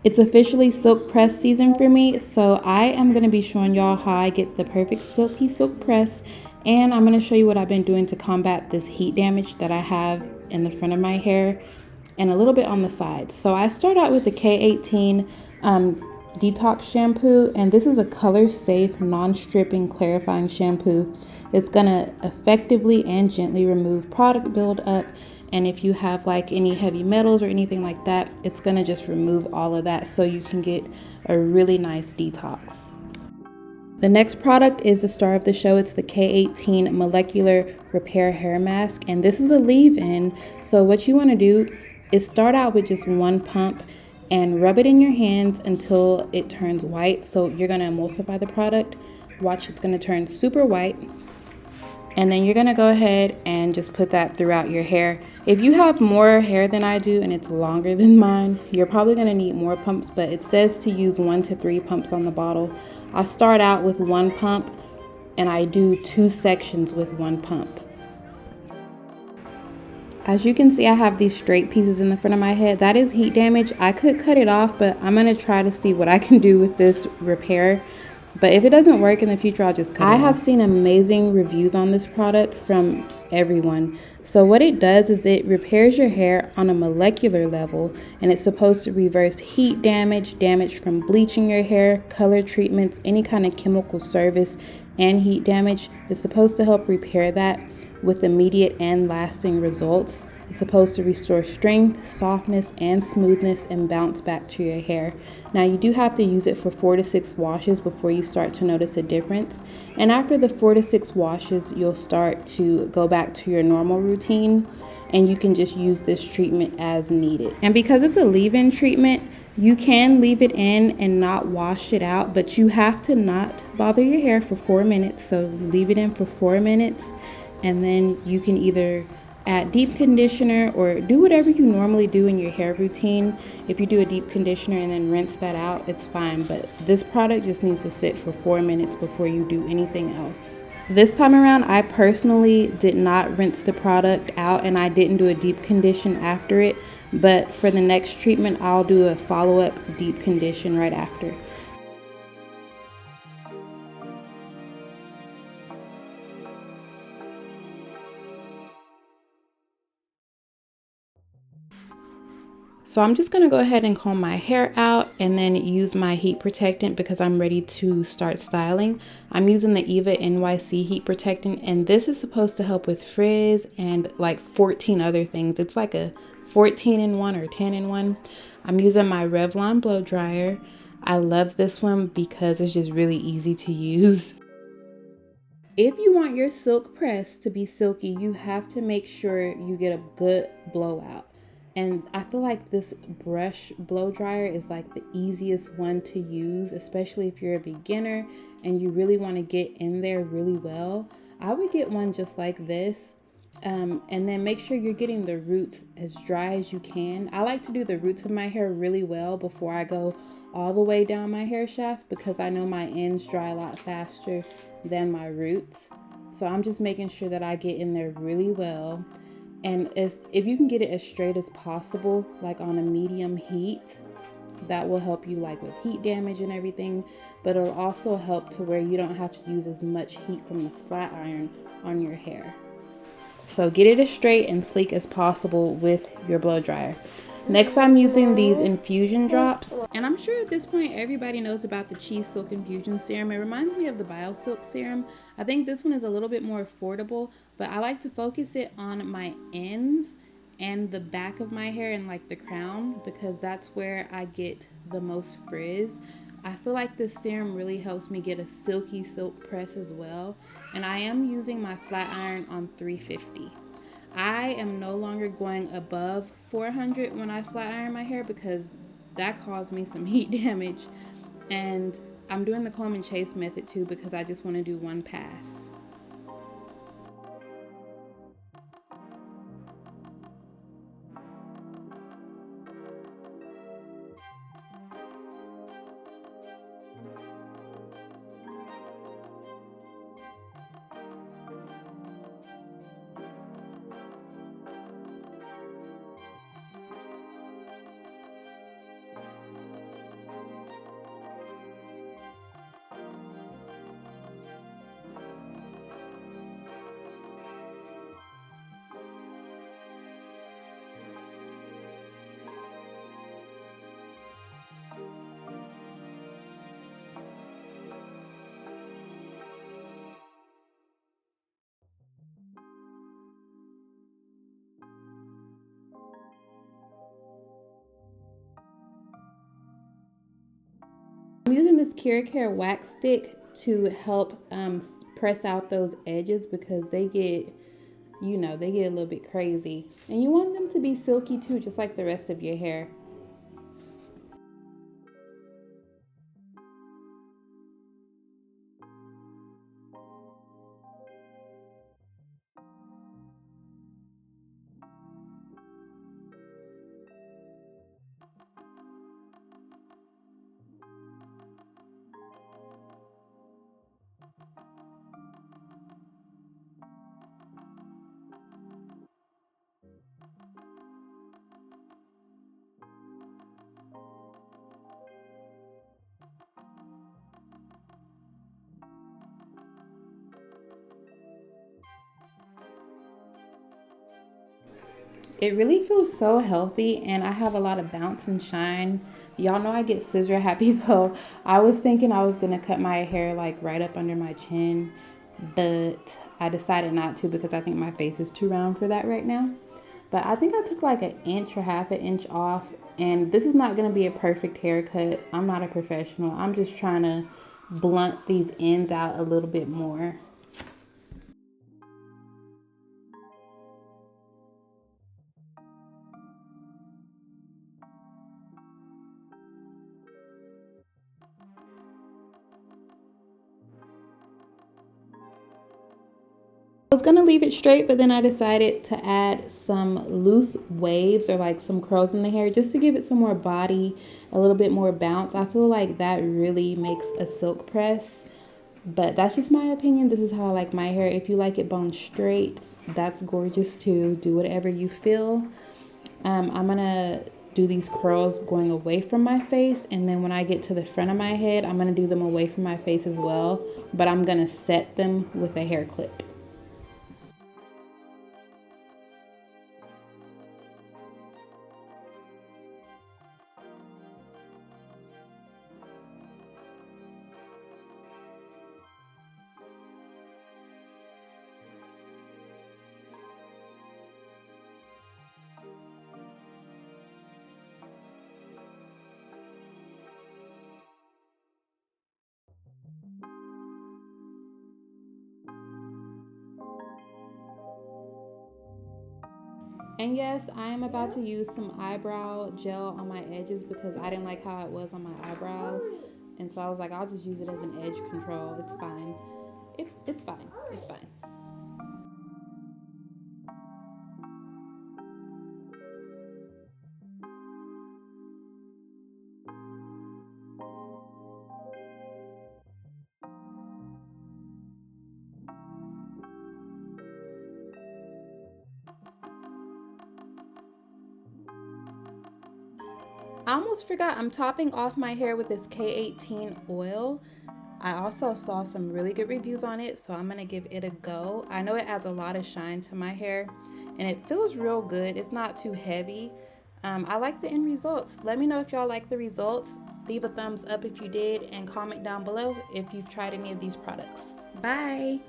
It's officially silk press season for me, so I am going to be showing y'all how I get the perfect silky silk press, and I'm going to show you what I've been doing to combat this heat damage that I have in the front of my hair and a little bit on the sides. So I start out with the K18 detox shampoo, and this is a color safe, non-stripping, clarifying shampoo. It's going to effectively and gently remove product buildup, and if you have like any heavy metals or anything like that, it's going to just remove all of that so you can get a really nice detox. The next product is the star of the show. It's the K18 Molecular Repair Hair Mask, and this is a leave-in. So what you want to do is start out with just one pump and rub it in your hands until it turns white. So you're going to emulsify the product. Watch, it's going to turn super white. And then you're gonna go ahead and just put that throughout your hair. If you have more hair than I do and it's longer than mine, you're probably gonna need more pumps, but it says to use 1 to 3 pumps on the bottle. I start out with 1 pump and I do 2 sections with 1 pump. As you can see, I have these straight pieces in the front of my head. That is heat damage. I could cut it off, but I'm gonna try to see what I can do with this repair. But if it doesn't work in the future, I'll just cut it off. I have seen amazing reviews on this product from everyone. So what it does is it repairs your hair on a molecular level, and it's supposed to reverse heat damage, damage from bleaching your hair, color treatments, any kind of chemical service, and heat damage. It's supposed to help repair that with immediate and lasting results. It's supposed to restore strength, softness, and smoothness and bounce back to your hair. Now you do have to use it for 4 to 6 washes before you start to notice a difference. And after the 4 to 6 washes, you'll start to go back to your normal routine, and you can just use this treatment as needed. And because it's a leave-in treatment, you can leave it in and not wash it out, but you have to not bother your hair for 4 minutes. So leave it in for 4 minutes, and then you can either add deep conditioner or do whatever you normally do in your hair routine. If you do a deep conditioner and then rinse that out, it's fine, but this product just needs to sit for 4 minutes before you do anything else. This time around, I personally did not rinse the product out, and I didn't do a deep condition after it, but for the next treatment, I'll do a follow-up deep condition right after. So I'm just going to go ahead and comb my hair out and then use my heat protectant because I'm ready to start styling. I'm using the Eva NYC heat protectant, and this is supposed to help with frizz and like 14 other things. It's like a 14 in 1 or 10 in 1. I'm using my Revlon blow dryer. I love this one because it's just really easy to use. If you want your silk press to be silky, you have to make sure you get a good blowout. And I feel like this brush blow dryer is like the easiest one to use, especially if you're a beginner and you really want to get in there really well. I would get one just like this. And then make sure you're getting the roots as dry as you can. I like to do the roots of my hair really well before I go all the way down my hair shaft because I know my ends dry a lot faster than my roots. So I'm just making sure that I get in there really well. And if you can get it as straight as possible, like on a medium heat, that will help you like with heat damage and everything, but it'll also help to where you don't have to use as much heat from the flat iron on your hair. So get it as straight and sleek as possible with your blow dryer. Next, I'm using these infusion drops, and I'm sure at this point everybody knows about the Cheese Silk Infusion Serum. It reminds me of the BioSilk Serum. I think this one is a little bit more affordable, but I like to focus it on my ends and the back of my hair and like the crown because that's where I get the most frizz. I feel like this serum really helps me get a silky silk press as well, and I am using my flat iron on 350. I am no longer going above 400 when I flat iron my hair because that caused me some heat damage. And I'm doing the comb and chase method too because I just want to do one pass. this Care wax stick to help press out those edges because they get, they get a little bit crazy. And you want them to be silky too, just like the rest of your hair. It really feels so healthy and I have a lot of bounce and shine. Y'all know I get scissor happy though. I was thinking I was gonna cut my hair like right up under my chin, but I decided not to because I think my face is too round for that right now. But I think I took like an inch or half an inch off, and this is not gonna be a perfect haircut. I'm not a professional. I'm just trying to blunt these ends out a little bit more. I was gonna leave it straight, but then I decided to add some loose waves or like some curls in the hair just to give it some more body, a little bit more bounce. I feel like that really makes a silk press, but that's just my opinion. This is how I like my hair. If you like it bone straight, that's gorgeous too. Do whatever you feel. I'm gonna do these curls going away from my face, and then when I get to the front of my head, I'm gonna do them away from my face as well, but I'm gonna set them with a hair clip. And yes, I am about to use some eyebrow gel on my edges because I didn't like how it was on my eyebrows. And so I was like, I'll just use it as an edge control. It's fine. It's fine. It's fine. I almost forgot, I'm topping off my hair with this K18 oil. I also saw some really good reviews on it, so I'm gonna give it a go. I know it adds a lot of shine to my hair and it feels real good. It's not too heavy. I like the end results. Let me know if y'all like the results. Leave a thumbs up if you did and comment down below if you've tried any of these products. Bye.